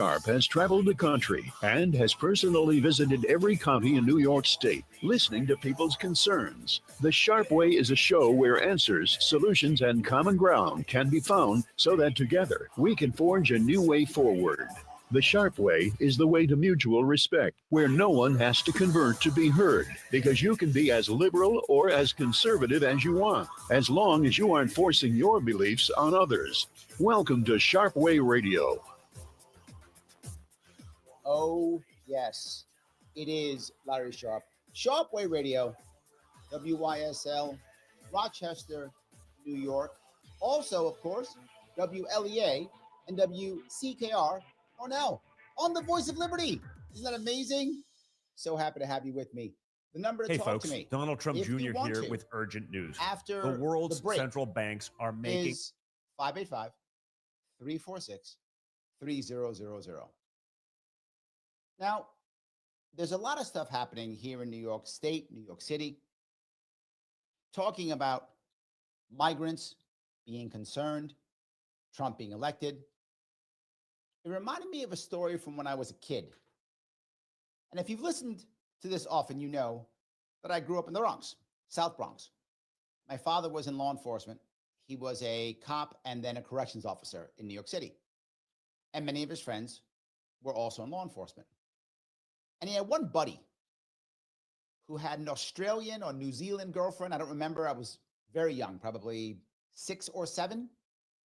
Sharpe has traveled the country and has personally visited every county in New York State, listening to people's concerns. The Sharpe Way is a show where answers, solutions, and common ground can be found so that together we can forge a new way forward. The Sharpe Way is the way to mutual respect, where no one has to convert to be heard, because you can be as liberal or as conservative as you want, as long as you aren't forcing your beliefs on others. Welcome to Sharpe Way Radio. Oh, yes, it is Larry Sharpe. Sharpe Way Radio, WYSL, Rochester, New York. Also, of course, WLEA and WCKR, Cornell, on the Voice of Liberty. Isn't that amazing? So happy to have you with me. The number to Hey, talk folks, to me. Donald Trump if Jr. you want here to, with urgent news. After the world's the break central banks are making is 585-346-3000. Now, there's a lot of stuff happening here in New York State, New York City, talking about migrants being concerned, Trump being elected. It reminded me of a story from when I was a kid. And if you've listened to this often, you know that I grew up in the Bronx, South Bronx. My father was in law enforcement. He was a cop and then a corrections officer in New York City. And many of his friends were also in law enforcement. And he had one buddy who had an Australian or New Zealand girlfriend. I don't remember. I was very young, probably 6 or 7.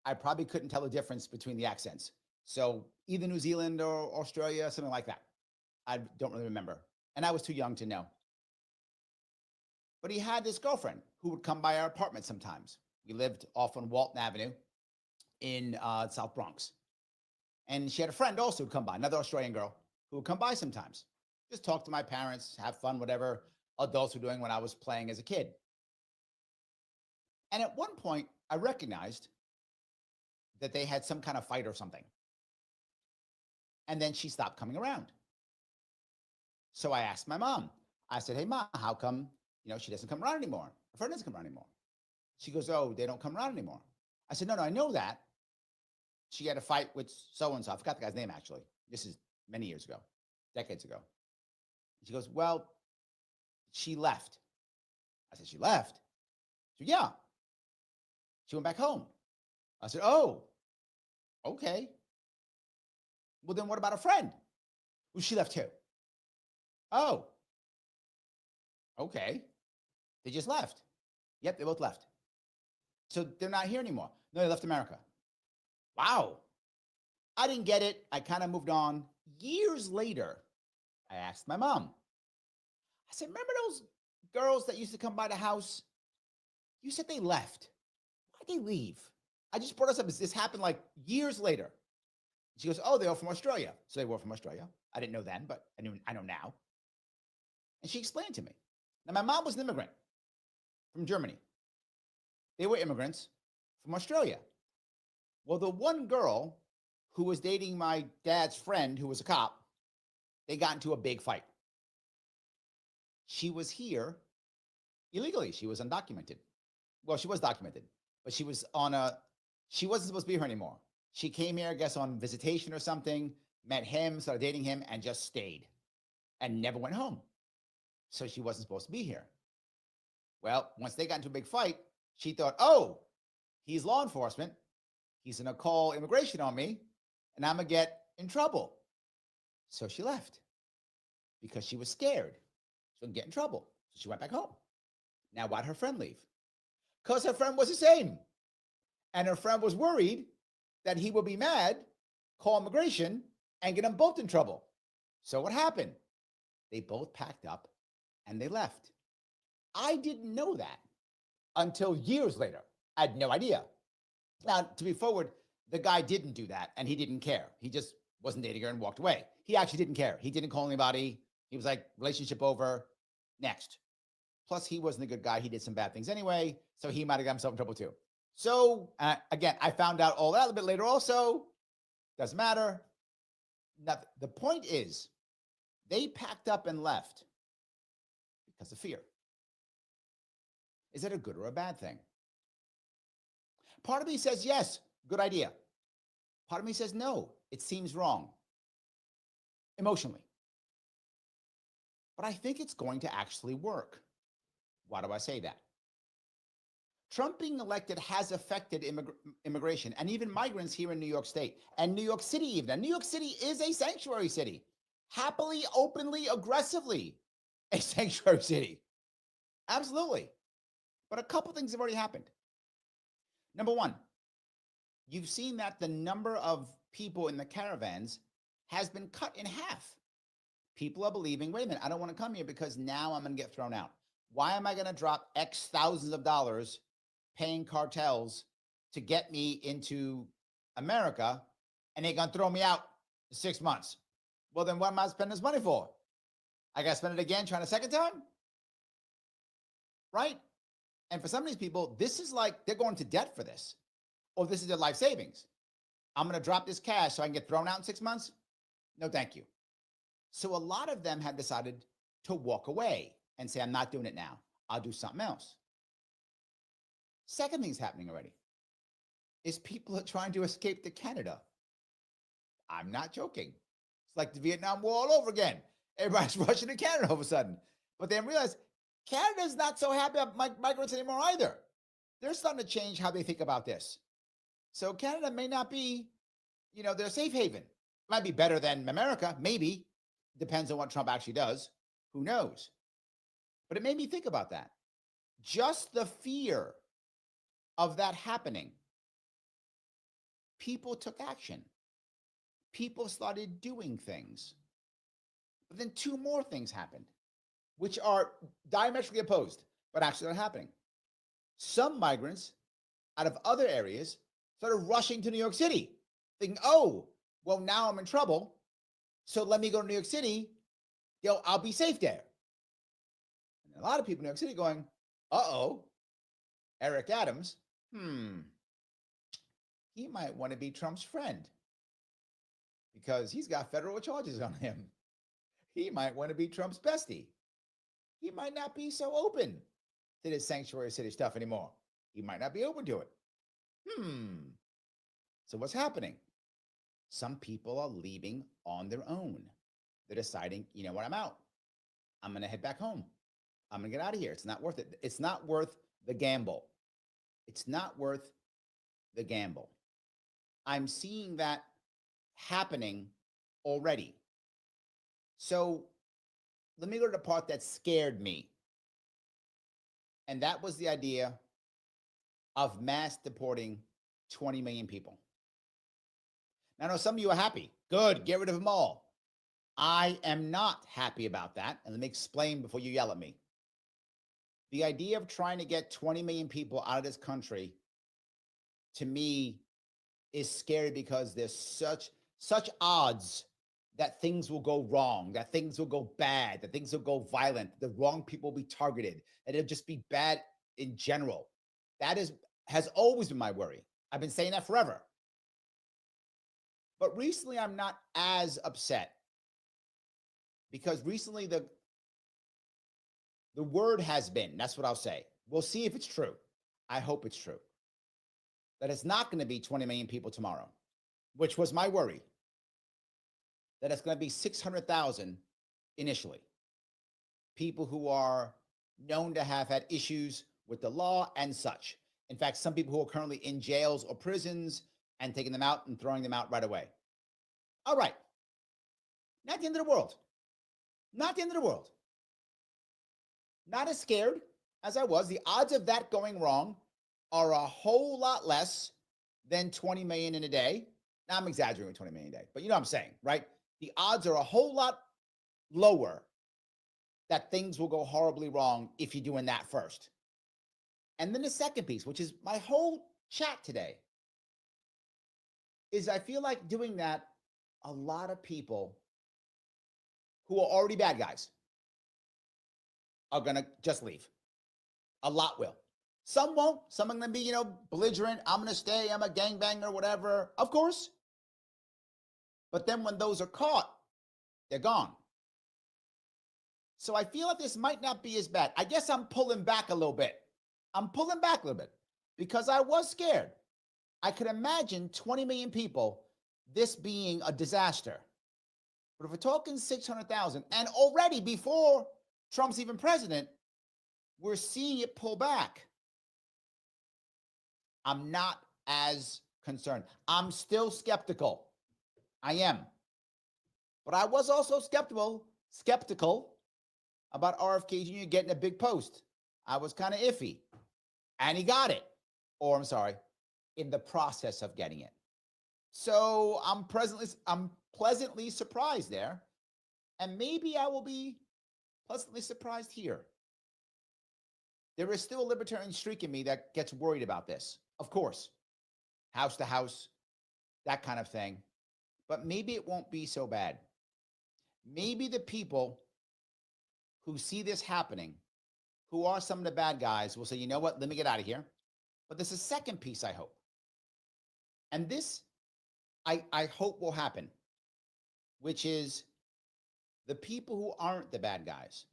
I probably couldn't tell the difference between the accents. So either New Zealand or Australia, something like that. I don't really remember. And I was too young to know. But he had this girlfriend who would come by our apartment sometimes. We lived off on Walton Avenue in South Bronx. And she had a friend also who'd come by, another Australian girl who would come by sometimes. Just talk to my parents, have fun, whatever adults were doing when I was playing as a kid. And at one point, I recognized that they had some kind of fight or something. And then she stopped coming around. So I asked my mom. I said, hey, Mom, how come, she doesn't come around anymore? Her friend doesn't come around anymore. She goes, oh, they don't come around anymore. I said, no, I know that. She had a fight with so-and-so. I forgot the guy's name, actually. This is many years ago, decades ago. She goes, well, she left. I said, she left? She said, yeah. She went back home. I said, oh, okay. Well, then what about a friend? Well, she left too. Oh, okay. They just left. Yep, they both left. So they're not here anymore. No, they left America. Wow. I didn't get it. I kind of moved on. Years later, I asked my mom. I said, remember those girls that used to come by the house? You said they left. Why'd they leave? I just brought us up. This happened like years later. She goes, oh, they're all from Australia. So they were from Australia. I didn't know then, but I know now. And she explained to me. Now, my mom was an immigrant from Germany. They were immigrants from Australia. Well, the one girl who was dating my dad's friend, who was a cop, they got into a big fight. She was here illegally. She was undocumented. Well, she was documented, but she wasn't supposed to be here anymore. She came here, I guess, on visitation or something, met him, started dating him, and just stayed and never went home. So she wasn't supposed to be here. Well, once they got into a big fight, she thought, oh, he's law enforcement. He's going to call immigration on me, and I'm going to get in trouble. So she left because she was scared. She would get in trouble. So she went back home. Now, why'd her friend leave? Because her friend was the same. And her friend was worried that he would be mad, call immigration, and get them both in trouble. So what happened? They both packed up and they left. I didn't know that until years later. I had no idea. Now, to be forward, the guy didn't do that and he didn't care. He just wasn't dating her and walked away. He actually didn't care. He didn't call anybody. He was like, relationship over, next. Plus, he wasn't a good guy. He did some bad things anyway, so he might have got himself in trouble too. So, again, I found out all that a little bit later also. Doesn't matter. Now, the point is, they packed up and left because of fear. Is that a good or a bad thing? Part of me says, yes, good idea. Part of me says, no, it seems wrong. emotionally. But I think it's going to actually work. Why do I say that? Trump being elected has affected immigration and even migrants here in New York State and New York City even. And New York City is a sanctuary city, happily, openly, aggressively a sanctuary city. Absolutely. But a couple things have already happened. Number one, you've seen that the number of people in the caravans has been cut in half. People are believing, wait a minute, I don't want to come here because now I'm going to get thrown out. Why am I going to drop X thousands of dollars paying cartels to get me into America and they're going to throw me out in 6 months? Well, then what am I spending this money for? I got to spend it again trying a second time? Right? And for some of these people, this is like they're going to debt for this, or this is their life savings. I'm going to drop this cash so I can get thrown out in 6 months? No, thank you. So a lot of them have decided to walk away and say, I'm not doing it now. I'll do something else. Second thing's happening already is people are trying to escape to Canada. I'm not joking. It's like the Vietnam War all over again. Everybody's rushing to Canada all of a sudden. But then realize Canada's not so happy about migrants anymore either. They're starting to change how they think about this. So Canada may not be, their safe haven. Might be better than America, maybe. Depends on what Trump actually does. Who knows? But it made me think about that. Just the fear of that happening. People took action. People started doing things. But then two more things happened, which are diametrically opposed, but actually are happening. Some migrants out of other areas started rushing to New York City, thinking, oh, well, now I'm in trouble, so let me go to New York City. I'll be safe there. And a lot of people in New York City going, uh-oh, Eric Adams, he might want to be Trump's friend because he's got federal charges on him. He might want to be Trump's bestie. He might not be so open to this sanctuary city stuff anymore. He might not be open to it. So what's happening? Some people are leaving on their own. They're deciding, you know what, I'm out. I'm going to head back home. I'm going to get out of here. It's not worth it. It's not worth the gamble. It's not worth the gamble. I'm seeing that happening already. So let me go to the part that scared me. And that was the idea of mass deporting 20 million people. Now, I know some of you are happy. Good, get rid of them all. I am not happy about that. And let me explain before you yell at me. The idea of trying to get 20 million people out of this country, to me, is scary because there's such odds that things will go wrong, that things will go bad, that things will go violent, the wrong people will be targeted, that it'll just be bad in general. That has always been my worry. I've been saying that forever. But recently, I'm not as upset because recently the word has been, that's what I'll say. We'll see if it's true. I hope it's true. That it's not going to be 20 million people tomorrow, which was my worry. That it's going to be 600,000 initially. People who are known to have had issues with the law and such. In fact, some people who are currently in jails or prisons and taking them out and throwing them out right away. All right. Not the end of the world. Not the end of the world. Not as scared as I was. The odds of that going wrong are a whole lot less than 20 million in a day. Now, I'm exaggerating with 20 million a day, but you know what I'm saying, right? The odds are a whole lot lower that things will go horribly wrong if you're doing that first. And then the second piece, which is my whole chat today, is I feel like doing that, a lot of people who are already bad guys are going to just leave. A lot will. Some won't. Some are going to be, belligerent. I'm going to stay. I'm a gangbanger, whatever. Of course. But then when those are caught, they're gone. So I feel like this might not be as bad. I guess I'm pulling back a little bit. Because I was scared. I could imagine 20 million people, this being a disaster. But if we're talking 600,000, and already before Trump's even president, we're seeing it pull back. I'm not as concerned. I'm still skeptical. I am. But I was also skeptical about RFK Jr. getting a big post. I was kind of iffy. And he got it. Or I'm sorry, in the process of getting it. So I'm pleasantly surprised there. And maybe I will be pleasantly surprised here. There is still a libertarian streak in me that gets worried about this. Of course, house to house, that kind of thing. But maybe it won't be so bad. Maybe the people who see this happening, who are some of the bad guys, will say, you know what, let me get out of here. But there's a second piece, I hope. And this, I hope will happen, which is the people who aren't the bad guys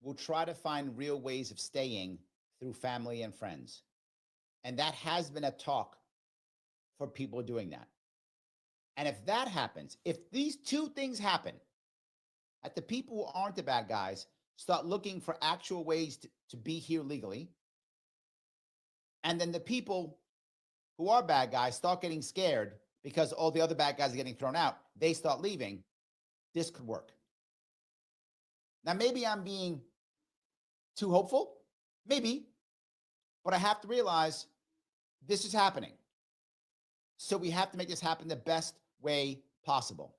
will try to find real ways of staying through family and friends. And that has been a talk for people doing that. And if that happens, if these two things happen, that the people who aren't the bad guys start looking for actual ways to be here legally, and then the people who are bad guys start getting scared because all the other bad guys are getting thrown out, they start leaving, this could work. Now, maybe I'm being too hopeful, maybe, but I have to realize this is happening. So we have to make this happen the best way possible.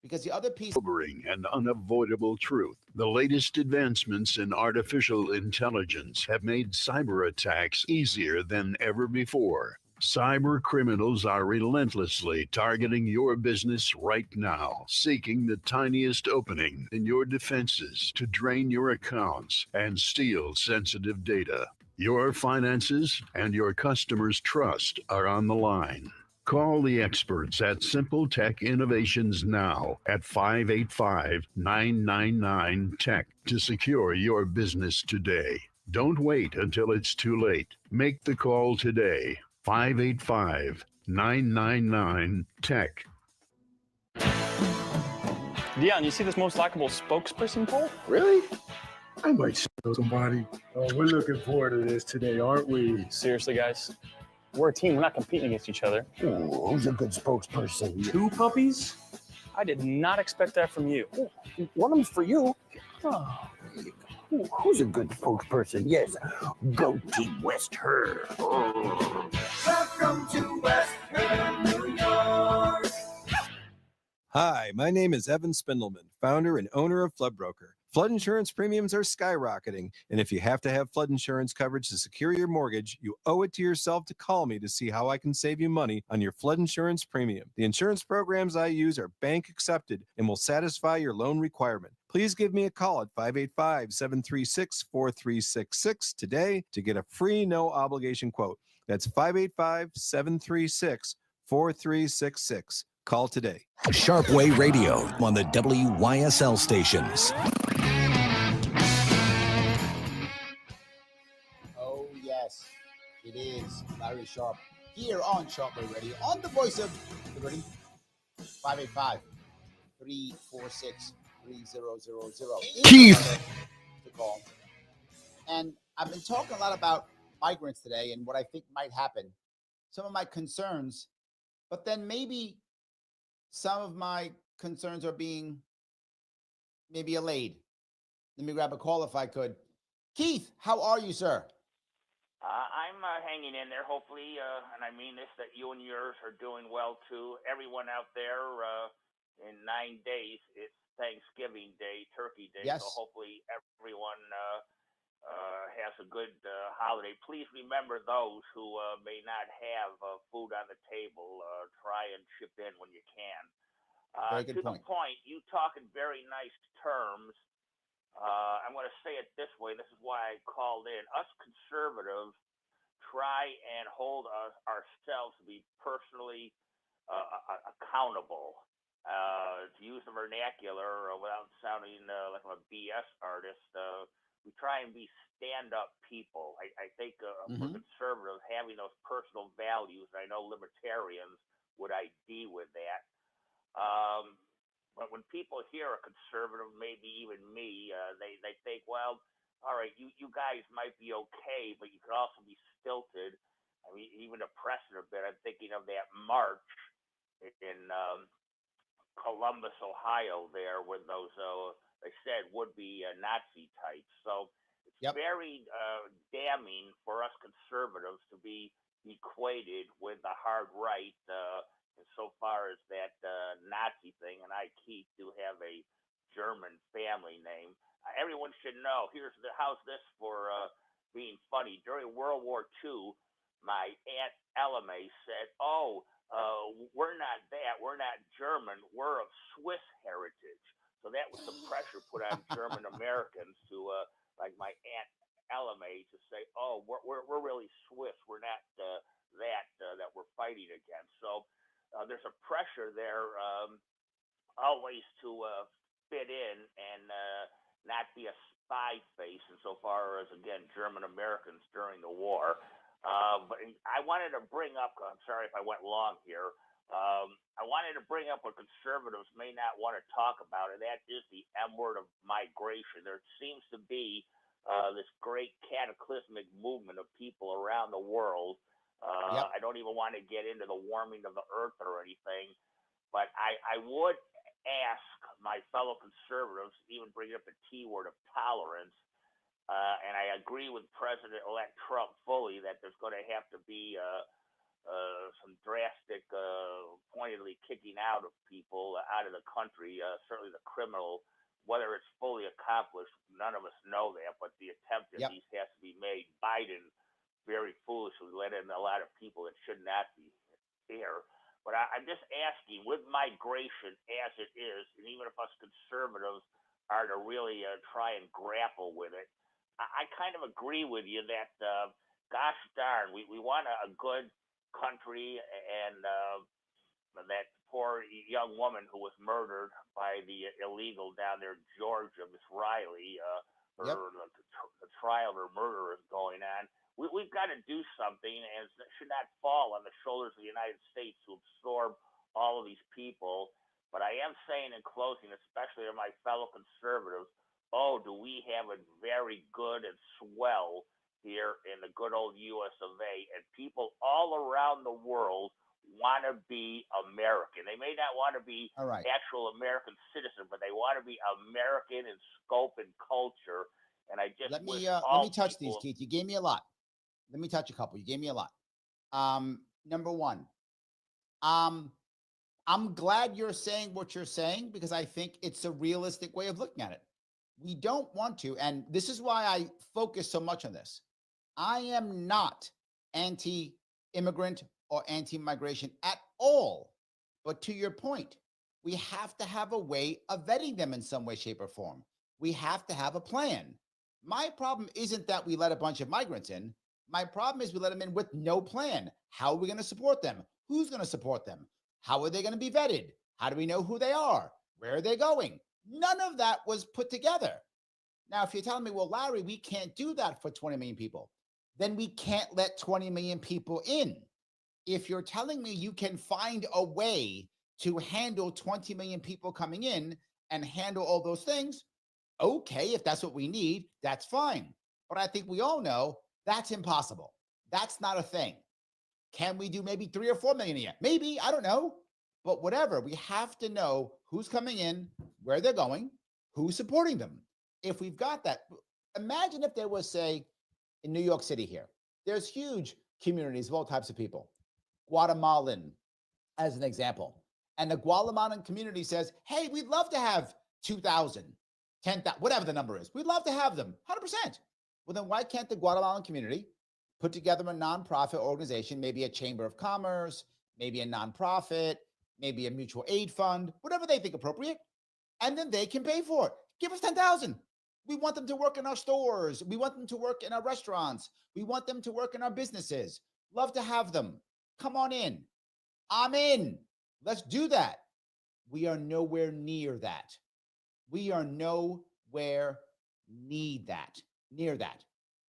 Because the other piece... Sobering and unavoidable truth. The latest advancements in artificial intelligence have made cyber attacks easier than ever before. Cyber criminals are relentlessly targeting your business right now, seeking the tiniest opening in your defenses to drain your accounts and steal sensitive data. Your finances and your customers' trust are on the line. Call the experts at Simple Tech Innovations now at 585-999-TECH to secure your business today. Don't wait until it's too late. Make the call today. 585-999-TECH. Dion, you see this most likable spokesperson poll? Really? I might show somebody. Oh, we're looking forward to this today, aren't we? Seriously, guys. We're a team. We're not competing against each other. Ooh, who's a good spokesperson? 2 puppies? I did not expect that from you. Ooh, one of them's for you. Oh, ooh, who's a good spokesperson? Yes, go Team West Her. Oh. Welcome to West Her, New York. Hi, my name is Evan Spindleman, founder and owner of Flood Broker. Flood insurance premiums are skyrocketing, and if you have to have flood insurance coverage to secure your mortgage, you owe it to yourself to call me to see how I can save you money on your flood insurance premium. The insurance programs I use are bank accepted and will satisfy your loan requirement. Please give me a call at 585-736-4366 today to get a free no obligation quote. That's 585-736-4366. Call today. Sharpe Way Radio on the WYSL stations. Oh, yes, it is Larry Sharpe here on Sharpe Way Radio, on the voice of Liberty, 585-346-3000. Keith! To call. And I've been talking a lot about migrants today and what I think might happen, some of my concerns, but then maybe some of my concerns are being maybe allayed. Let me grab a call if I could. Keith, how are you, sir? I'm hanging in there, hopefully, and I mean this, that you and yours are doing well, too. Everyone out there, in 9 days, it's Thanksgiving Day, Turkey Day, yes. So hopefully everyone has a good holiday. Please remember those who may not have food on the table. Try and chip in when you can. Very good point. The point, you talk in very nice terms. I'm going to say it this way. This is why I called in. Us conservatives try and hold ourselves to be personally accountable. To use the vernacular without sounding like I'm a BS artist, we try and be stand-up people. I think for conservatives, having those personal values, I know libertarians would ID with that. but when people hear a conservative, maybe even me, they think, well, all right, you guys might be okay, but you could also be stilted. I mean, even oppressing a bit. I'm thinking of that march in Columbus, Ohio, there with those, they said, would-be Nazi types. So it's Yep. very damning for us conservatives to be equated with the hard right insofar as that Nazi thing. And I, Keith, do have a German family name. Everyone should know. How's this for being funny? During World War II, my Aunt Elame said, "Oh, we're not that. We're not German. We're of Swiss heritage." So that was some pressure put on German Americans to, like my Aunt Elame, to say, "Oh, we're really Swiss. We're not that we're fighting against." So there's a pressure there always to fit in and not be a spy face insofar as, again, German Americans during the war. But I wanted to bring up, I'm sorry if I went long here, I wanted to bring up what conservatives may not want to talk about, and that is the M word of migration. There seems to be this great cataclysmic movement of people around the world. Yep. I don't even want to get into the warming of the earth or anything, but I would ask my fellow conservatives, even bringing up the T word of tolerance, and I agree with President-elect Trump fully that there's going to have to be some drastic, pointedly kicking out of people out of the country, certainly the criminal. Whether it's fully accomplished, none of us know that, but the attempt at Yep. least has to be made. Biden very foolishly let in a lot of people that should not be here. But I'm just asking, with migration as it is, and even if us conservatives are to really try and grapple with it, I kind of agree with you that, gosh darn, we want a good country, and that poor young woman who was murdered by the illegal down there in Georgia, Miss Riley, Yep. the trial of her murder is going on. We've got to do something, and it should not fall on the shoulders of the United States to absorb all of these people. But I am saying in closing, especially to my fellow conservatives, oh, do we have it very good and swell here in the good old US of A, and people all around the world want to be American. They may not want to be All right. actual American citizens, but they want to be American in scope and culture. And I just Let wish me all touch these, people- Keith. You gave me a lot. Let me touch a couple. You gave me a lot. Number one, I'm glad you're saying what you're saying, because I think it's a realistic way of looking at it. We don't want to, and this is why I focus so much on this. I am not anti-immigrant or anti-migration at all. But to your point, we have to have a way of vetting them in some way, shape, or form. We have to have a plan. My problem isn't that we let a bunch of migrants in. My problem is we let them in with no plan. How are we going to support them? Who's going to support them? How are they going to be vetted? How do we know who they are? Where are they going? None of that was put together. Now, if you're telling me, well, Larry, we can't do that for 20 million people, then we can't let 20 million people in. If you're telling me you can find a way to handle 20 million people coming in and handle all those things, okay, if that's what we need, that's fine. But I think we all know that's impossible. That's not a thing. Can we do maybe 3 or 4 million a year? Maybe, I don't know. But whatever, we have to know who's coming in, where they're going, who's supporting them. If we've got that, imagine if there was, say, in New York City here, there's huge communities of all types of people. Guatemalan, as an example. And the Guatemalan community says, hey, we'd love to have 2,000, 10,000, whatever the number is. We'd love to have them, 100%. Well, then why can't the Guatemalan community put together a nonprofit organization, maybe a chamber of commerce, maybe a nonprofit, maybe a mutual aid fund, whatever they think appropriate, and then they can pay for it. Give us 10,000. We want them to work in our stores. We want them to work in our restaurants. We want them to work in our businesses. Love to have them. Come on in. I'm in. Let's do that. We are nowhere near that. We are nowhere near that.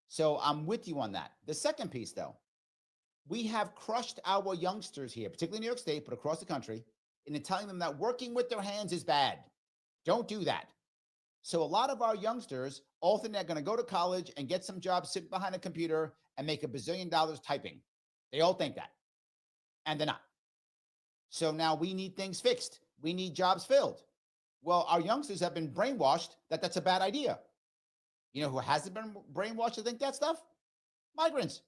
So I'm with you on that. The second piece, though, we have crushed our youngsters here, particularly in New York State, but across the country, into telling them that working with their hands is bad. Don't do that. So a lot of our youngsters all think they're going to go to college and get some job, sit behind a computer and make $1 bazillion typing. They all think that. And they're not. So now we need things fixed. We need jobs filled. Well, our youngsters have been brainwashed that that's a bad idea. You know who hasn't been brainwashed to think that stuff? Migrants.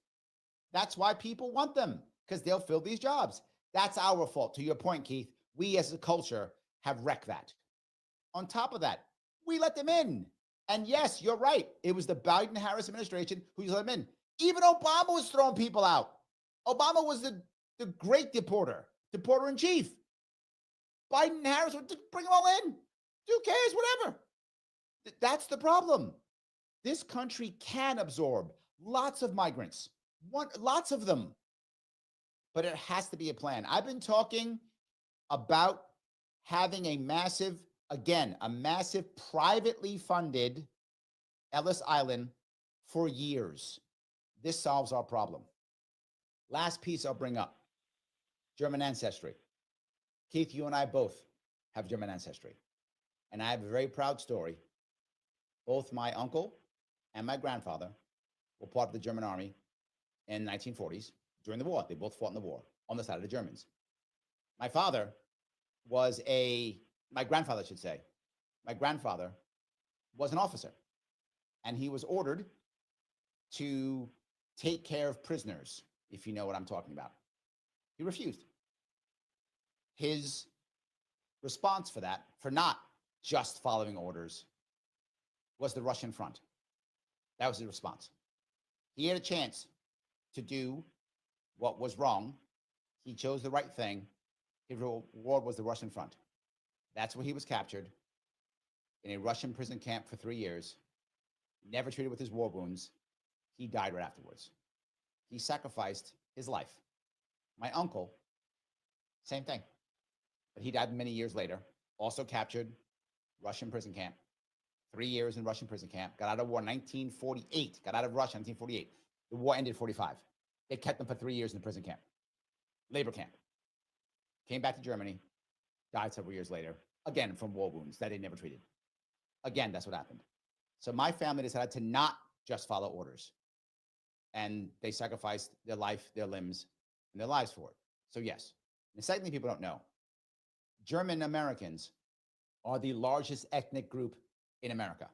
That's why people want them, because they'll fill these jobs. That's our fault. To your point, Keith, we as a culture have wrecked that. On top of that, we let them in. And yes, you're right. It was the Biden-Harris administration who let them in. Even Obama was throwing people out. Obama was the great deporter in chief. Biden and Harris would bring them all in. Who cares? Whatever. That's the problem. This country can absorb lots of migrants, lots of them, but it has to be a plan. I've been talking about having a massive privately funded Ellis Island for years. This solves our problem. Last piece I'll bring up, German ancestry. Keith, you and I both have German ancestry. And I have a very proud story. Both my uncle and my grandfather were part of the German army in the 1940s during the war. They both fought in the war on the side of the Germans. My grandfather was an officer, and he was ordered to take care of prisoners, if you know what I'm talking about. He refused. His response for that, for not just following orders, was the Russian front. That was his response. He had a chance to do what was wrong. He chose the right thing. His reward was the Russian front. That's where he was captured in a Russian prison camp for 3 years, never treated with his war wounds. He died right afterwards. He sacrificed his life. My uncle, same thing. But he died many years later, also captured, Russian prison camp, 3 years in Russian prison camp, got out of war in 1948, got out of Russia in 1948. The war ended in 45. They kept him for 3 years in the prison camp, labor camp. Came back to Germany, died several years later, again from war wounds that they never treated. Again, that's what happened. So my family decided to not just follow orders. And they sacrificed their life, their limbs, and their lives for it. So yes. And the second thing people don't know, German Americans are the largest ethnic group in America.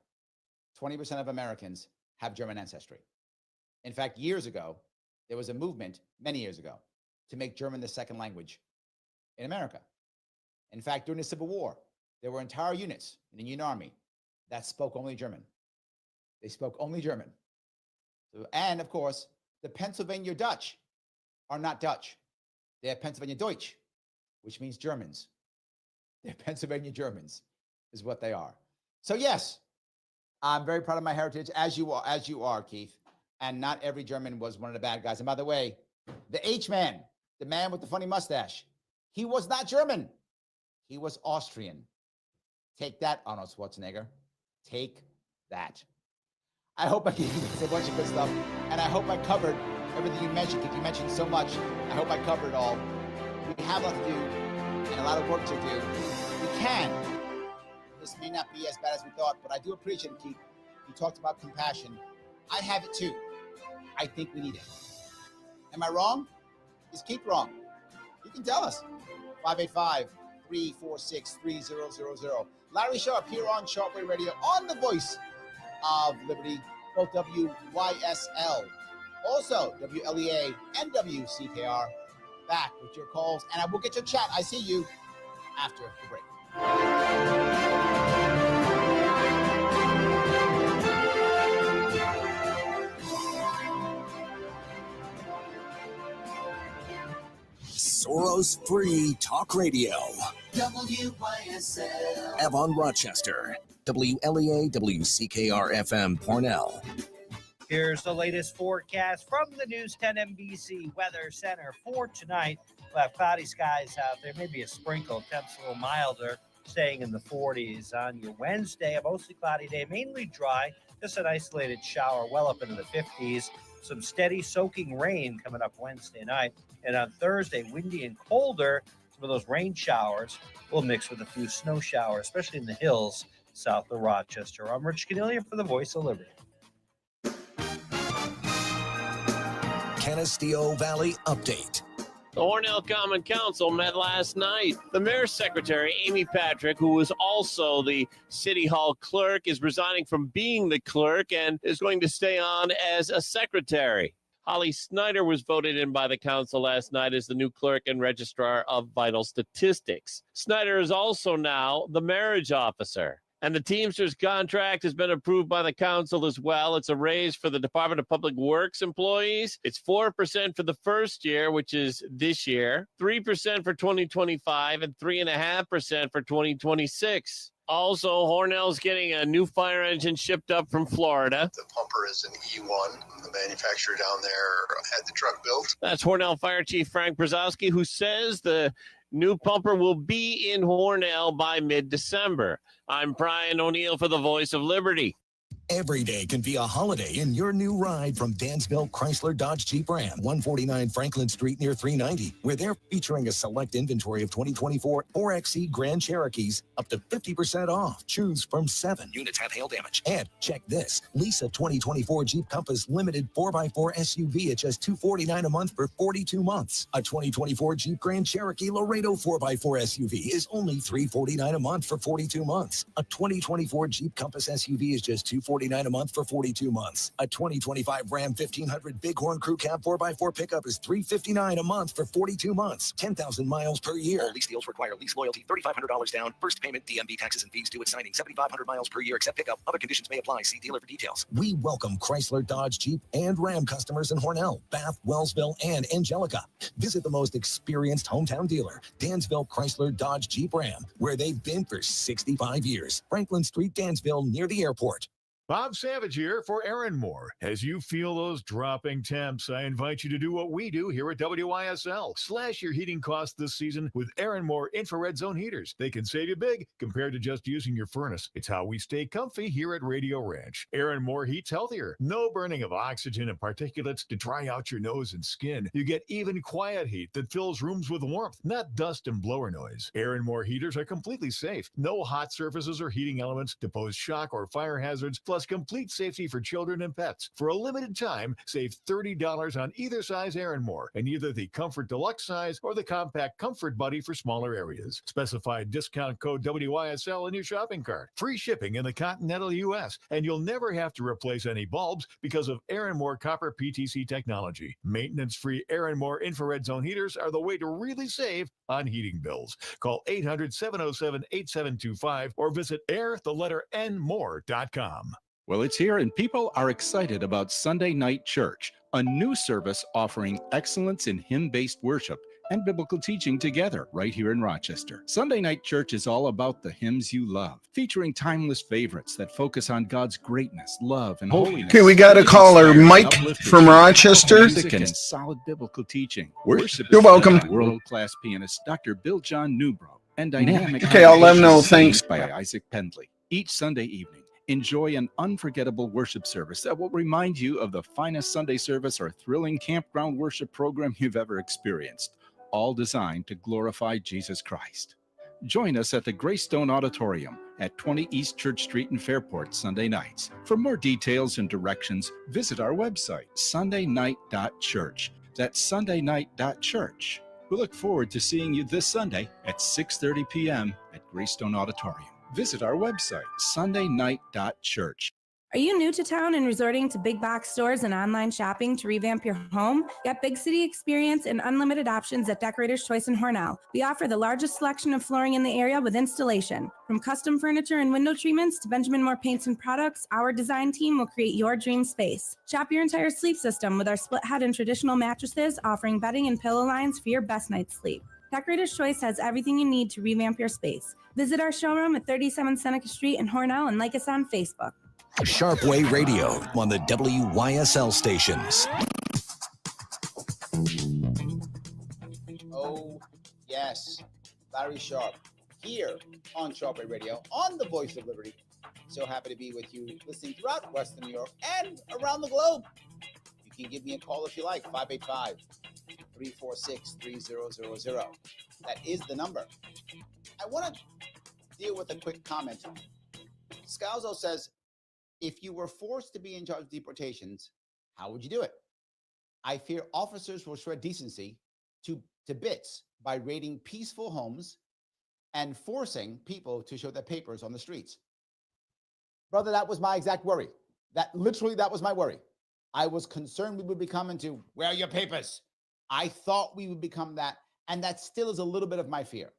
20% of Americans have German ancestry. In fact, years ago, there was a movement, many years ago, to make German the second language in America. In fact, during the Civil War, there were entire units in the Union Army that spoke only German. They spoke only German. So, and of course, the Pennsylvania Dutch are not Dutch. They're Pennsylvania Deutsch, which means Germans. They're Pennsylvania Germans is what they are. So yes, I'm very proud of my heritage, as you are, Keith. And not every German was one of the bad guys. And by the way, the H-man, the man with the funny mustache, he was not German. He was Austrian. Take that, Arnold Schwarzenegger. Take that. I hope I gave you a bunch of good stuff. And I hope I covered everything you mentioned, because you mentioned so much. I hope I covered it all. We have a lot to do and a lot of work to do. We can. This may not be as bad as we thought, but I do appreciate it, Keith. You talked about compassion. I have it too. I think we need it. Am I wrong? Is Keith wrong? You can tell us. 585-346-3000. Larry Sharpe here on Sharpe Way Radio on the Voice of Liberty, both WYSL, also WLEA and WCKR. Back with your calls, and I will get your chat. I see you after the break. Soros-free talk radio. WYSL. Avon, Rochester. WLEA, WCKR FM, Pornell. Here's the latest forecast from the News 10 NBC Weather Center for tonight. We'll have cloudy skies out there, maybe a sprinkle, temps a little milder, staying in the 40s. On your Wednesday, a mostly cloudy day, mainly dry, just an isolated shower well up into the 50s. Some steady soaking rain coming up Wednesday night. And on Thursday, windy and colder, Some of those rain showers will mix with a few snow showers, especially in the hills south of Rochester. I'm Rich Cornelia for the Voice of Liberty. Canisteo Valley Update. The Hornell Common Council met last night. The mayor's secretary, Amy Patrick, who was also the city hall clerk, is resigning from being the clerk and is going to stay on as a secretary. Holly Snyder was voted in by the council last night as the new clerk and registrar of vital statistics. Snyder is also now the marriage officer. And the Teamsters contract has been approved by the council as well. It's a raise for the Department of Public Works employees. It's 4% for the first year, which is this year, 3% for 2025, and 3.5% for 2026. Also, Hornell's getting a new fire engine shipped up from Florida. The pumper is an E1. The manufacturer down there had the truck built. That's Hornell Fire Chief Frank Brzezowski, who says the new pumper will be in Hornell by mid-December. I'm Brian O'Neill for the Voice of Liberty. Every day can be a holiday in your new ride from Dansville Chrysler Dodge Jeep Ram, 149 Franklin Street near 390, where they're featuring a select inventory of 2024 4XE Grand Cherokees up to 50% off. Choose from 7. Units have hail damage. And check this. Lease a 2024 Jeep Compass Limited 4x4 SUV at just $249 a month for 42 months. A 2024 Jeep Grand Cherokee Laredo 4x4 SUV is only $349 a month for 42 months. A 2024 Jeep Compass SUV is just $249 a month for 42 months. A 2025 Ram 1500 Bighorn Crew Cab 4x4 pickup is $359 a month for 42 months. 10,000 miles per year. All lease deals require lease loyalty, $3,500 down. First payment, DMV taxes and fees due at signing. 7,500 miles per year except pickup. Other conditions may apply. See dealer for details. We welcome Chrysler, Dodge, Jeep, and Ram customers in Hornell, Bath, Wellsville, and Angelica. Visit the most experienced hometown dealer, Dansville Chrysler, Dodge, Jeep, Ram, where they've been for 65 years. Franklin Street, Dansville, near the airport. Bob Savage here for Aaron Moore. As you feel those dropping temps, I invite you to do what we do here at WYSL. Slash your heating costs this season with Aaron Moore infrared zone heaters. They can save you big compared to just using your furnace. It's how we stay comfy here at Radio Ranch. Aaron Moore heats healthier. No burning of oxygen and particulates to dry out your nose and skin. You get even quiet heat that fills rooms with warmth, not dust and blower noise. Aaron Moore heaters are completely safe. No hot surfaces or heating elements to pose shock or fire hazards, plus complete safety for children and pets. For a limited time, save $30 on either size Aaron Moore and either the Comfort Deluxe size or the Compact Comfort Buddy for smaller areas. Specify discount code WYSL in your shopping cart. Free shipping in the continental U.S. and you'll never have to replace any bulbs because of Aaron Moore copper PTC technology. Maintenance-free Aaron Moore infrared zone heaters are the way to really save on heating bills. Call 800-707-8725 or visit air-more.com. Well, it's here, and people are excited about Sunday Night Church, a new service offering excellence in hymn-based worship and biblical teaching together right here in Rochester. Sunday Night Church is all about the hymns you love, featuring timeless favorites that focus on God's greatness, love, and holiness. Okay, we got a caller, Mike from Rochester. Music and solid biblical teaching. Worship. You're welcome. World-class pianist Dr. Bill John Newbrough and dynamic. Okay, I'll let him know. Thanks. By Isaac Pendley. Each Sunday evening, enjoy an unforgettable worship service that will remind you of the finest Sunday service or thrilling campground worship program you've ever experienced, all designed to glorify Jesus Christ. Join us at the Greystone Auditorium at 20 East Church Street in Fairport Sunday nights. For more details and directions, visit our website, sundaynight.church. That's sundaynight.church. We look forward to seeing you this Sunday at 6:30 p.m. at Greystone Auditorium. Visit our website, sundaynight.church. Are you new to town and resorting to big box stores and online shopping to revamp your home? Get big city experience and unlimited options at Decorator's Choice in Hornell. We offer the largest selection of flooring in the area with installation. From custom furniture and window treatments to Benjamin Moore paints and products, our design team will create your dream space. Shop your entire sleep system with our split head and traditional mattresses, offering bedding and pillow lines for your best night's sleep. Decorator's Choice has everything you need to revamp your space. Visit our showroom at 37 Seneca Street in Hornell and like us on Facebook. Sharpe Way Radio on the WYSL stations. Oh, yes. Larry Sharpe here on Sharpe Way Radio on the Voice of Liberty. So happy to be with you listening throughout Western New York and around the globe. You can give me a call if you like, 888-346-3000. That is the number. I want to deal with a quick comment. Scalzo says, if you were forced to be in charge of deportations, how would you do it? I fear officers will shred decency to bits by raiding peaceful homes and forcing people to show their papers on the streets. Brother, that was my exact worry. That was my worry. I was concerned we would become into, where are your papers? I thought we would become that, and that still is a little bit of my fear.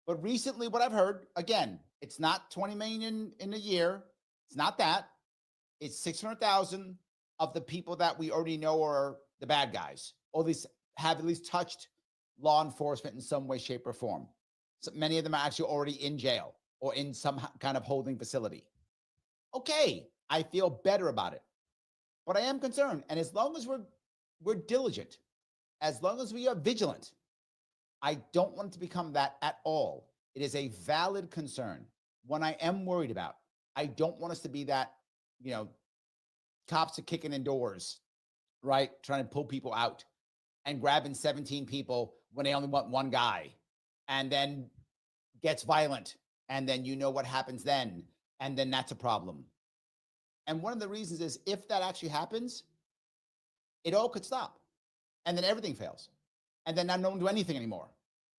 But recently, what I've heard, again, it's not 20 million in a year. It's not that. It's 600,000 of the people that we already know are the bad guys, or have at least touched law enforcement in some way, shape, or form. So many of them are actually already in jail or in some kind of holding facility. Okay, I feel better about it, but I am concerned. And as long as we're diligent, as long as we are vigilant, I don't want it to become that at all. It is a valid concern, one I am worried about. I don't want us to be that, cops are kicking in doors, right? Trying to pull people out and grabbing 17 people when they only want one guy, and then gets violent. And then what happens then. And then that's a problem. And one of the reasons is if that actually happens, it all could stop. And then everything fails. And then no one do anything anymore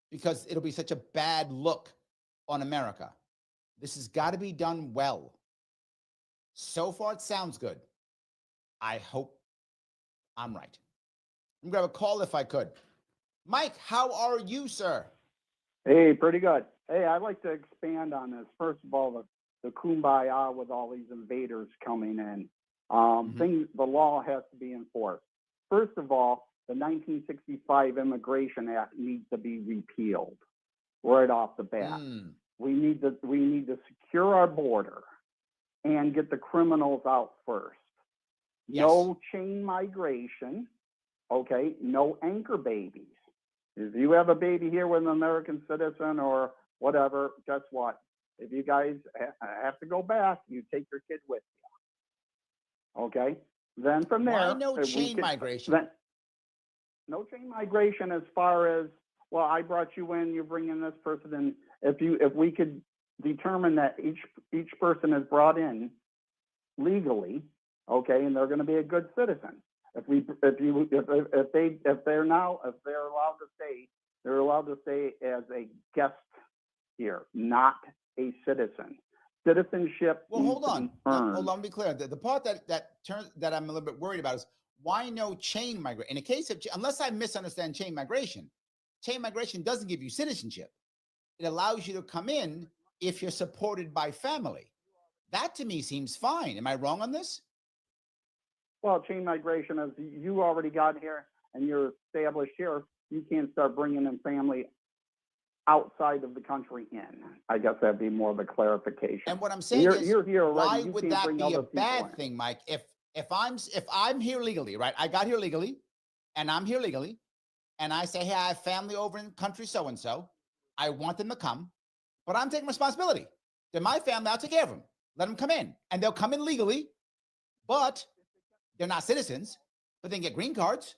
because it'll be such a bad look on America. This has got to be done well. So far, it sounds good. I hope I'm right. I'm going to grab a call if I could. Mike, how are you, sir? Hey, pretty good. Hey, I'd like to expand on this. First of all, the kumbaya with all these invaders coming in. The law has to be enforced. First of all, the 1965 Immigration Act needs to be repealed right off the bat. We need to secure our border and get the criminals out first. Yes. No chain migration, okay? No anchor babies. If you have a baby here with an American citizen or whatever, guess what? If you guys have to go back, you take your kid with you. Okay? Then from there... Why no chain migration? No chain migration as far as, well, I brought you in, you're bringing this person in. If we could determine that each person is brought in legally, okay, and they're going to be a good citizen. If they're allowed to stay, they're allowed to stay as a guest here, not a citizen. Citizenship. Well, hold on. Hold on. Be clear. The part that I'm a little bit worried about is why no chain migration? In a case of, unless I misunderstand chain migration doesn't give you citizenship. It allows you to come in if you're supported by family. That to me seems fine. Am I wrong on this? Well, chain migration is you already got here and you're established here. You can't start bringing in family outside of the country in. I guess that'd be more of a clarification. And what I'm saying is, you're here already. Why would that be a bad thing, Mike? If I'm here legally, right? I got here legally, and I'm here legally, and I say, hey, I have family over in country so and so. I want them to come, but I'm taking responsibility. They're my family. I'll take care of them. Let them come in, and they'll come in legally, but they're not citizens, but they can get green cards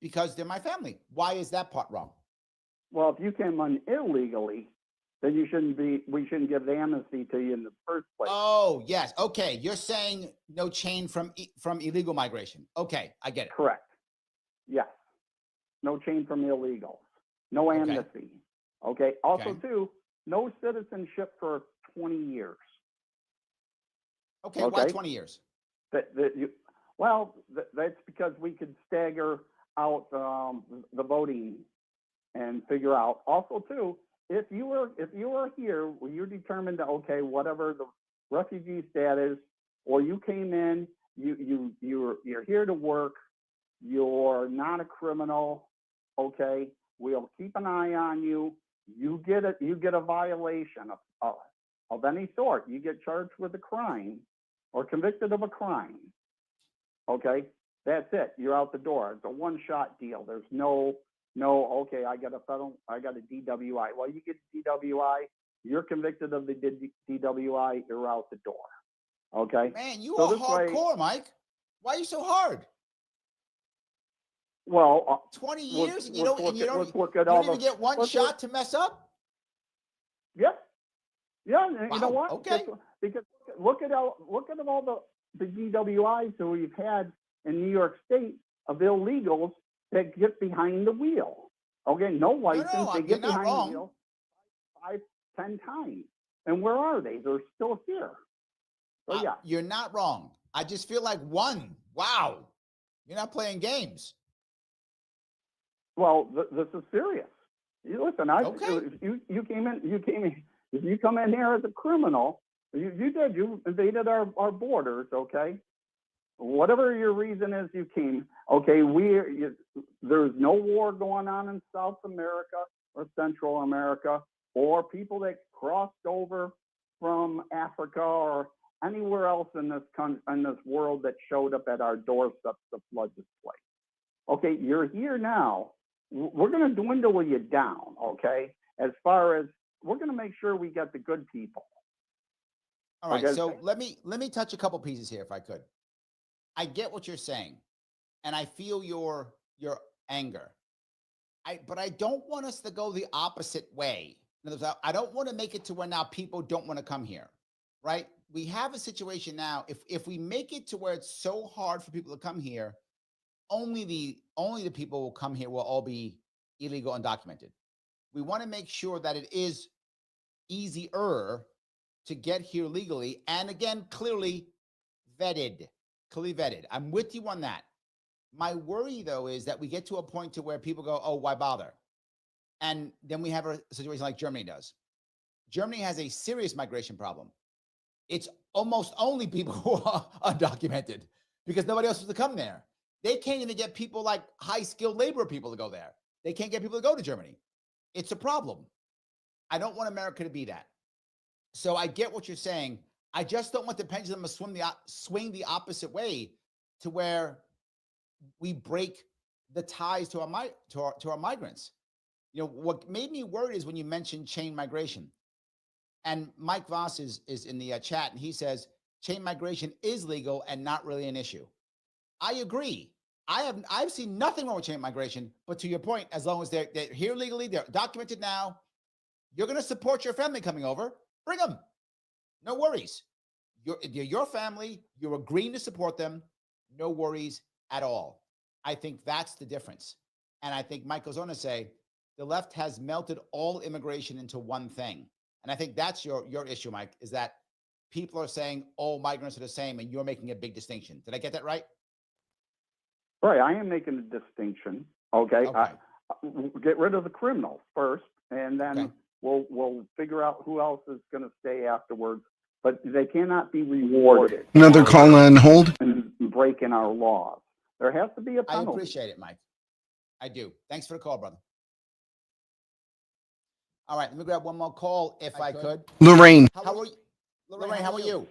because they're my family. Why is that part wrong? Well, if you came in illegally, then we shouldn't give the amnesty to you in the first place. Oh, yes. Okay. You're saying no chain from illegal migration. Okay. I get it. Correct. Yes. No chain from illegals. No amnesty. Okay. Also, too, no citizenship for 20 years. Okay. Why 20 years? That's because we could stagger out the voting and figure out. Also, too, if you were here, you're determined to whatever the refugee status, or you came in, you're here to work, you're not a criminal. Okay, we'll keep an eye on you. You get a violation of any sort. You get charged with a crime or convicted of a crime. Okay, that's it. You're out the door. It's a one-shot deal. There's no, I got a DWI. Well, you get DWI, you're convicted of the DWI, you're out the door. Okay? Man, you are hardcore, Mike. Why are you so hard? Well, 20 let's- years, and you let's don't, and you look at- don't, let's look at you all don't even the- get one let's shot look- to mess up. Yeah, yeah. And you know Wow, what? okay. Because look at all the DWIs that we've had in New York State of illegals that get behind the wheel. Okay, no license, they you're get not behind wrong. the wheel 5-10 times. And where are they? They're still here. So yeah, You're not wrong. I just feel like one. Wow, you're not playing games. well, this is serious. You listen, Okay. if you came in, if you come in here as a criminal, you invaded our borders, okay? Whatever your reason is, you came, okay, there's no war going on in South America or Central America, or people that crossed over from Africa or anywhere else in this world that showed up at our doorsteps to flood this place. Okay, you're here now. We're going to dwindle you down, okay? As far as we're going to make sure we get the good people. All right, Okay. so let me touch a couple pieces here if I could. I get what you're saying, and I feel your anger. But I don't want us to go the opposite way. In other words, I don't want to make it to where now people don't want to come here, right? We have a situation now. If we make it to where it's so hard for people to come here, only the people who will come here will all be illegal and undocumented. We want to make sure that it is easier to get here legally, and again, clearly vetted. I'm with you on that. My worry, though, is that we get to a point to where people go, oh, why bother? And then we have a situation like Germany does. Germany has a serious migration problem. It's almost only people who are undocumented because nobody else wants to come there. They can't even get people like high-skilled labor people to go there. They can't get people to go to Germany. It's a problem. I don't want America to be that. So I get what you're saying. I just don't want the pendulum to swing the opposite way to where we break the ties to our migrants. You know, what made me worried is when you mentioned chain migration. And Mike Voss is in the chat, and he says chain migration is legal and not really an issue. I agree. I've seen nothing wrong with chain migration, but to your point, as long as they're here legally, they're documented now, you're going to support your family coming over, bring them. No worries. You're your family. You're agreeing to support them. No worries at all. I think that's the difference. And I think Mike goes on to say, the left has melted all immigration into one thing. And I think that's your issue, Mike, is that people are saying all migrants are the same and you're making a big distinction. Did I get that right? Right, I am making a distinction. Okay. Get rid of the criminals first, and then we'll figure out who else is going to stay afterwards. But they cannot be rewarded. Another call on hold. And breaking our laws. There has to be a penalty. I appreciate it, Mike. I do. Thanks for the call, brother. All right, let me grab one more call if I could. Lorraine. How are you? Lorraine, how are you?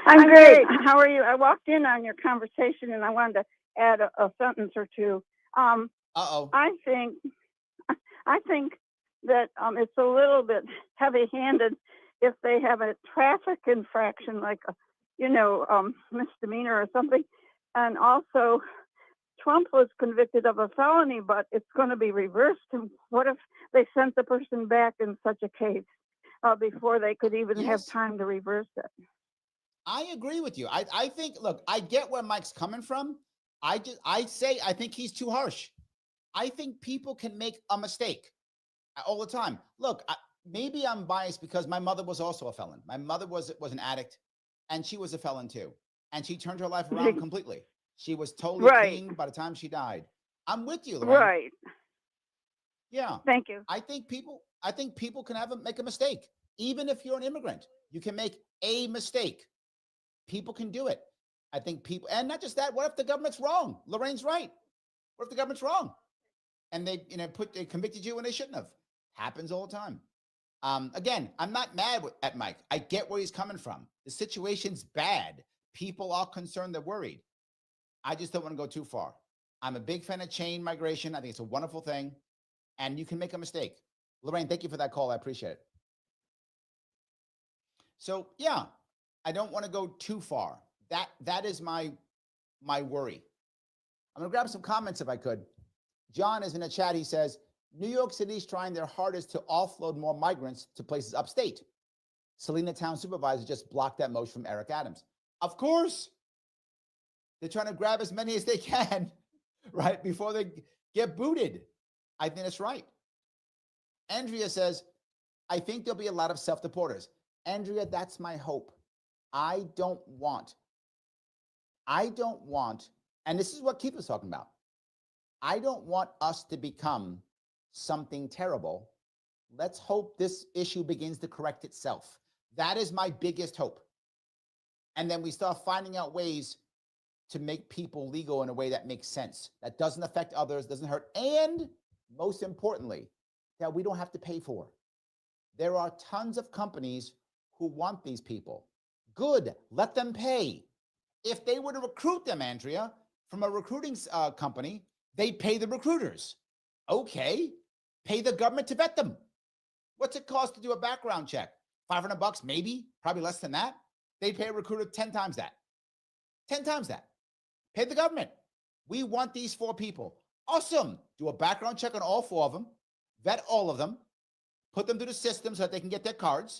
I'm great. How are you? I walked in on your conversation and I wanted to add a sentence or two. I think that it's a little bit heavy-handed if they have a traffic infraction like a, misdemeanor or something. And also, Trump was convicted of a felony, but it's going to be reversed. And what if they sent the person back in such a case before they could even have time to reverse it? I agree with you. I think, look, I get where Mike's coming from. I think he's too harsh. I think people can make a mistake all the time. Look, maybe I'm biased because my mother was also a felon. My mother was an addict, and she was a felon too. And she turned her life around completely. She was totally clean by the time she died. I'm with you, Lorraine. Right. Yeah. Thank you. I think people can make a mistake. Even if you're an immigrant, you can make a mistake. People can do it. I think people, and not just that, what if the government's wrong? Lorraine's right. What if the government's wrong? And they convicted you when they shouldn't have. Happens all the time. Again, I'm not mad at Mike. I get where he's coming from. The situation's bad. People are concerned. They're worried. I just don't want to go too far. I'm a big fan of chain migration. I think it's a wonderful thing. And you can make a mistake. Lorraine, thank you for that call. I appreciate it. So, yeah, I don't want to go too far. That is my worry. I'm going to grab some comments if I could. John is in the chat. He says, New York City's trying their hardest to offload more migrants to places upstate. Selena Town Supervisor just blocked that motion from Eric Adams. Of course. They're trying to grab as many as they can, right, before they get booted. I think that's right. Andrea says, I think there'll be a lot of self-deporters. Andrea, that's my hope. I don't want, and this is what Keith was talking about. I don't want us to become something terrible. Let's hope this issue begins to correct itself. That is my biggest hope. And then we start finding out ways to make people legal in a way that makes sense, that doesn't affect others, doesn't hurt, and most importantly, that we don't have to pay for. There are tons of companies who want these people. Good, let them pay. If they were to recruit them, Andrea, from a recruiting company, they pay the recruiters. Okay, pay the government to vet them. What's it cost to do a background check? $500, maybe, probably less than that. They pay a recruiter 10 times that. 10 times that. Pay the government. We want these 4 people. Awesome. Do a background check on all 4 of them, vet all of them, put them through the system so that they can get their cards,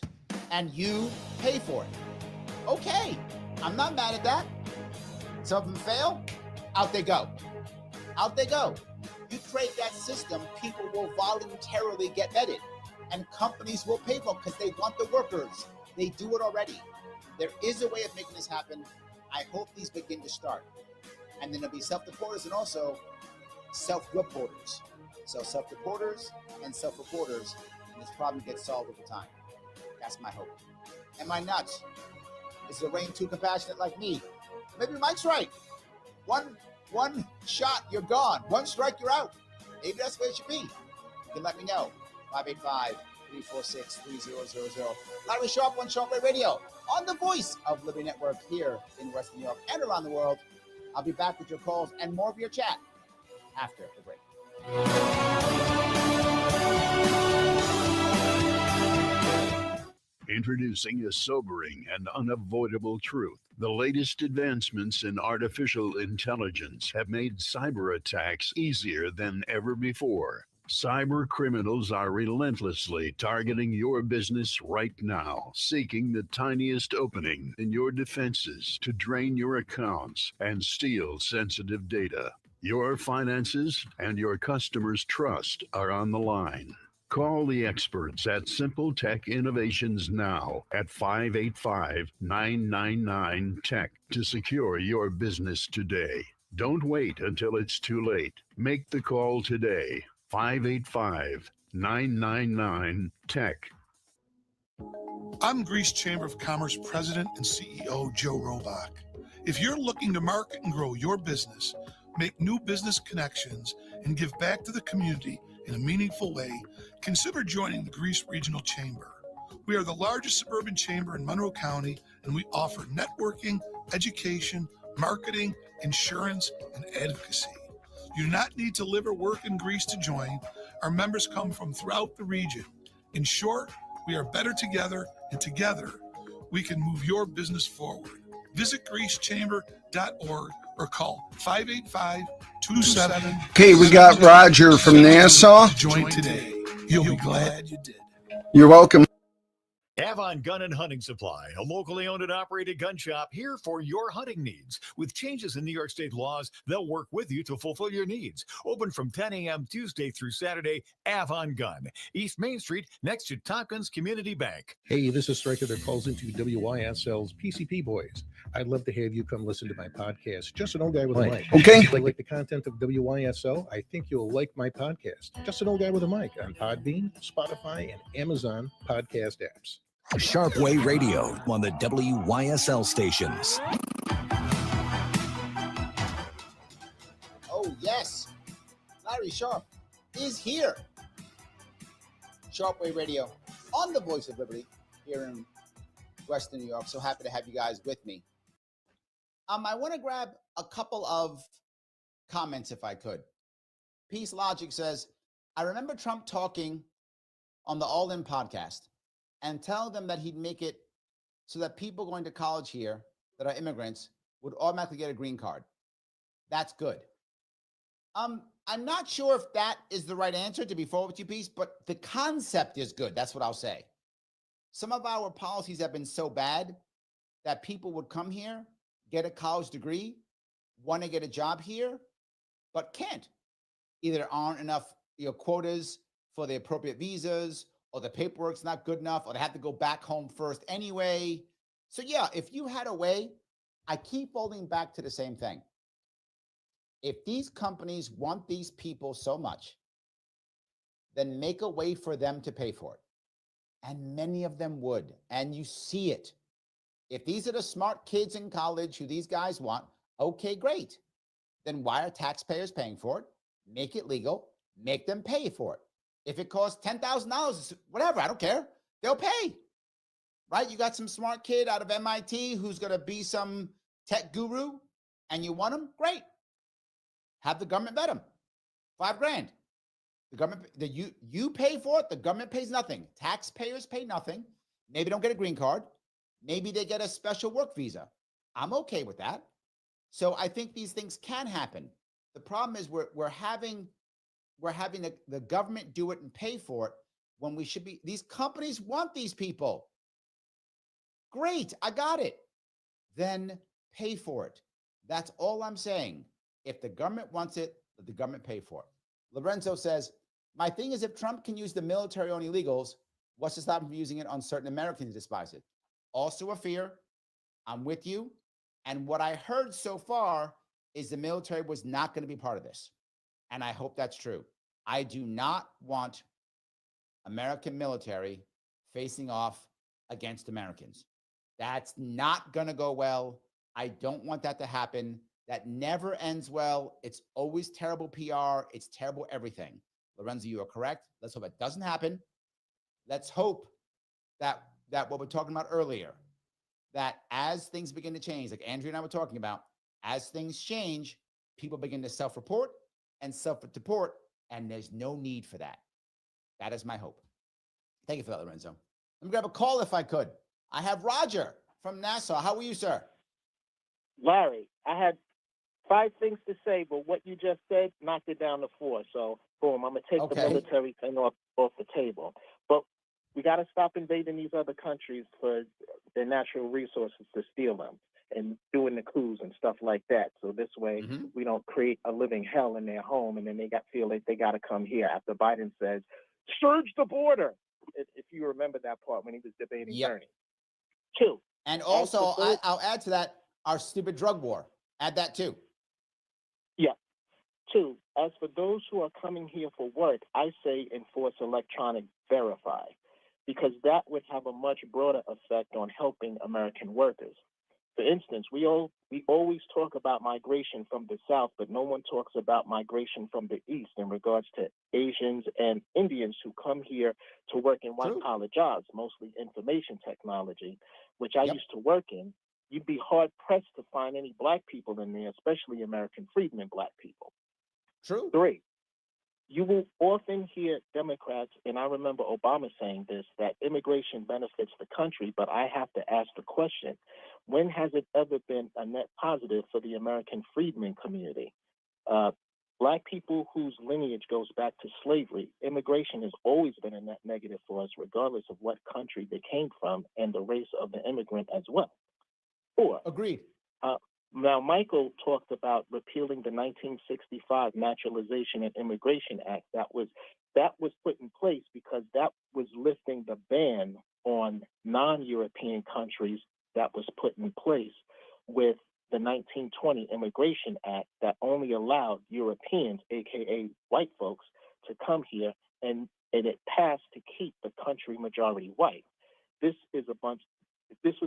and you pay for it. Okay, I'm not mad at that. Some of them fail, out they go. Out they go. You create that system, people will voluntarily get vetted, and companies will pay for it because they want the workers. They do it already. There is a way of making this happen. I hope these begin to start. And then there'll be self-deporters and also self-reporters. So self-deporters and self-reporters, and this problem gets solved over time. That's my hope. Am I nuts? Is Lorraine too compassionate like me? Maybe Mike's right. One shot, you're gone. One strike, you're out. Maybe that's the way it should be. You can let me know. 585-346-3000. Larry Sharpe on Sharpe Way Radio on the Voice of Liberty Network here in Western New York and around the world. I'll be back with your calls and more of your chat after the break. Introducing a sobering and unavoidable truth. The latest advancements in artificial intelligence have made cyber attacks easier than ever before. Cyber criminals are relentlessly targeting your business right now, seeking the tiniest opening in your defenses to drain your accounts and steal sensitive data. Your finances and your customers' trust are on the line. Call the experts at Simple Tech Innovations now at 585-999-TECH to secure your business today. Don't wait until it's too late. Make the call today. 585-999-TECH. I'm Greece Chamber of Commerce President and CEO Joe Robach. If you're looking to market and grow your business, make new business connections, and give back to the community in a meaningful way, consider joining the Greece Regional Chamber. We are the largest suburban chamber in Monroe County, and we offer networking, education, marketing, insurance, and advocacy. You do not need to live or work in Greece to join. Our members come from throughout the region. In short, we are better together, and together we can move your business forward. Visit greecechamber.org or call 585-27. Okay, we got Roger from Nassau. Join today. You'll be glad you did. You're welcome. Avon Gun and Hunting Supply, a locally owned and operated gun shop here for your hunting needs. With changes in New York State laws, they'll work with you to fulfill your needs. Open from 10 a.m. Tuesday through Saturday, Avon Gun, East Main Street, next to Tompkins Community Bank. Hey, this is Stryker that calls into WYSL's PCP Boys. I'd love to have you come listen to my podcast, Just an Old Guy with a Mic. Okay. If you like the content of WYSL, I think you'll like my podcast, Just an Old Guy with a Mic, on Podbean, Spotify, and Amazon podcast apps. Sharpe Way Radio on the WYSL stations. Oh, yes. Larry Sharpe is here. Sharpe Way Radio on the Voice of Liberty here in Western New York. So happy to have you guys with me. I want to grab a couple of comments if I could. Peace Logic says, I remember Trump talking on the All In podcast and tell them that he'd make it so that people going to college here that are immigrants would automatically get a green card. That's good. I'm not sure if that is the right answer, to be forward with you, Peace, but the concept is good. That's what I'll say. Some of our policies have been so bad that people would come here, get a college degree, want to get a job here, but can't. Either aren't enough quotas for the appropriate visas, or the paperwork's not good enough, or they have to go back home first anyway. So yeah, if you had a way, I keep falling back to the same thing. If these companies want these people so much, then make a way for them to pay for it. And many of them would. And you see it. If these are the smart kids in college who these guys want, okay, great. Then why are taxpayers paying for it? Make it legal. Make them pay for it. If it costs $10,000, whatever, I don't care. They'll pay. Right? You got some smart kid out of MIT who's going to be some tech guru, and you want him? Great. Have the government vet him. $5,000. The government, you pay for it. The government pays nothing. Taxpayers pay nothing. Maybe don't get a green card. Maybe they get a special work visa. I'm okay with that. So I think these things can happen. The problem is we're having the government do it and pay for it when we should be. These companies want these people. Great, I got it. Then pay for it. That's all I'm saying. If the government wants it, let the government pay for it. Lorenzo says, my thing is, if Trump can use the military on illegals, what's to stop him from using it on certain Americans who despise it? Also a fear. I'm with you. And what I heard so far is the military was not going to be part of this. And I hope that's true. I do not want American military facing off against Americans. That's not going to go well. I don't want that to happen. That never ends well. It's always terrible PR. It's terrible everything. Lorenzo, you are correct. Let's hope it doesn't happen. Let's hope that what we're talking about earlier, that as things begin to change, like Andrea and I were talking about, as things change, people begin to self-report and self-deport, and there's no need for that. That is my hope. Thank you for that, Lorenzo. Let me grab a call if I could. I have Roger from Nassau. How are you, sir? Larry, I had 5 things to say, but what you just said knocked it down to 4. So, boom, I'm going to take the military thing off the table. But we got to stop invading these other countries for their natural resources to steal them and doing the coups and stuff like that. So this way we don't create a living hell in their home, and then they feel like they got to come here after Biden says, surge the border. If you remember that part when he was debating Bernie. 2. And also, I'll add to that, our stupid drug war. Add that too. Yeah. 2, as for those who are coming here for work, I say enforce electronic verify, because that would have a much broader effect on helping American workers. For instance, we always talk about migration from the South, but no one talks about migration from the East in regards to Asians and Indians who come here to work in white-collar jobs, mostly information technology, which I used to work in. You'd be hard-pressed to find any Black people in there, especially American freedmen Black people. True. 3, you will often hear Democrats, and I remember Obama saying this, that immigration benefits the country, but I have to ask the question, when has it ever been a net positive for the American freedmen community? Black people whose lineage goes back to slavery, immigration has always been a net negative for us, regardless of what country they came from and the race of the immigrant as well. 4. Agreed. Now, Michael talked about repealing the 1965 Naturalization and Immigration Act. That was put in place because that was lifting the ban on non-European countries that was put in place with the 1920 Immigration Act that only allowed Europeans, aka white folks, to come here, and it passed to keep the country majority white. This was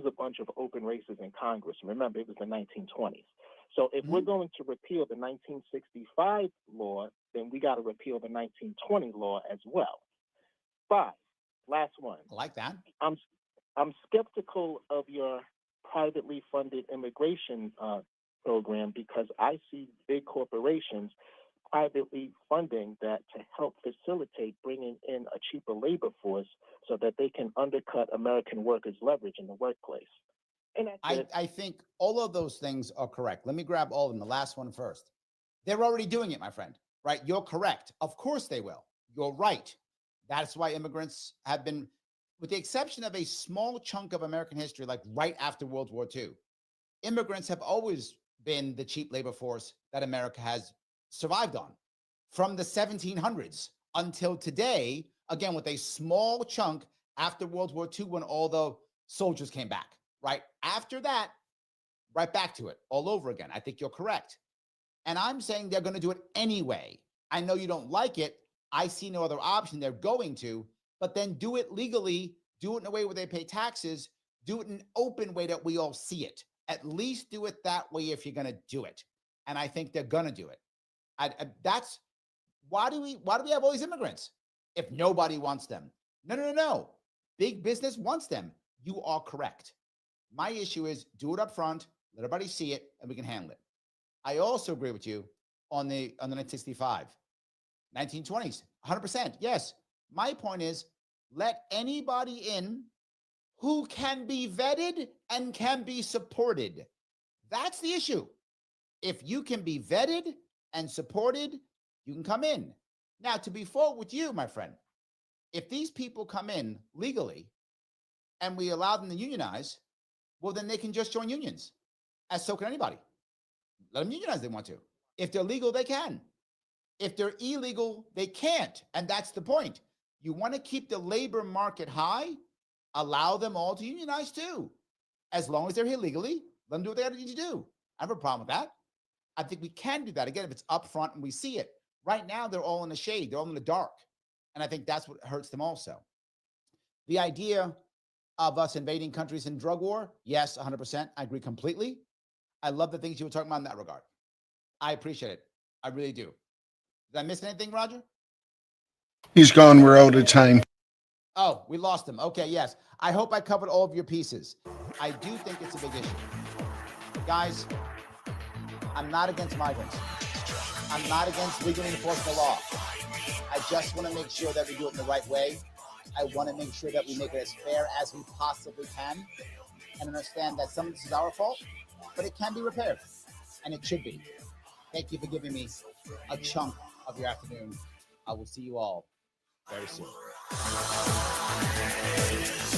a bunch of open races in Congress. Remember, it was the 1920s. So if we're going to repeal the 1965 law, then we got to repeal the 1920 law as well. 5, last one. I like that. I'm skeptical of your privately funded immigration program because I see big corporations privately funding that to help facilitate bringing in a cheaper labor force so that they can undercut American workers' leverage in the workplace. And I think all of those things are correct. Let me grab all of them. The last one first. They're already doing it, my friend, right? You're correct. Of course they will. You're right. That's why immigrants have been, with the exception of a small chunk of American history, like right after World War II, immigrants have always been the cheap labor force that America has survived on from the 1700s until today, again, with a small chunk after World War II when all the soldiers came back, right? After that, right back to it all over again. I think you're correct. And I'm saying they're going to do it anyway. I know you don't like it. I see no other option. They're going to, but then do it legally, do it in a way where they pay taxes, do it in an open way that we all see it. At least do it that way if you're going to do it. And I think they're going to do it. That's why do we have all these immigrants if nobody wants them? No. Big business wants them. You are correct. My issue is do it up front, let everybody see it, and we can handle it. I also agree with you on the 1965, 1920s, 100%. Yes. My point is let anybody in who can be vetted and can be supported. That's the issue. If you can be vetted and supported, you can come in. Now, to be fair with you, my friend, if these people come in legally and we allow them to unionize, well, then they can just join unions, as so can anybody. Let them unionize if they want to. If they're legal, they can. If they're illegal, they can't. And that's the point. You want to keep the labor market high, allow them all to unionize too. As long as they're here legally, let them do what they need to do. I have a problem with that. I think we can do that. Again, if it's upfront and we see it. Right now, they're all in the shade. They're all in the dark. And I think that's what hurts them also. The idea of us invading countries in drug war, yes, 100%. I agree completely. I love the things you were talking about in that regard. I appreciate it. I really do. Did I miss anything, Roger? He's gone. We're out of time. Oh, we lost him. Okay, yes. I hope I covered all of your pieces. I do think it's a big issue. Guys, I'm not against migrants. I'm not against legally enforcing the law. I just want to make sure that we do it in the right way. I want to make sure that we make it as fair as we possibly can and understand that some of this is our fault, but it can be repaired, and it should be. Thank you for giving me a chunk of your afternoon. I will see you all very soon.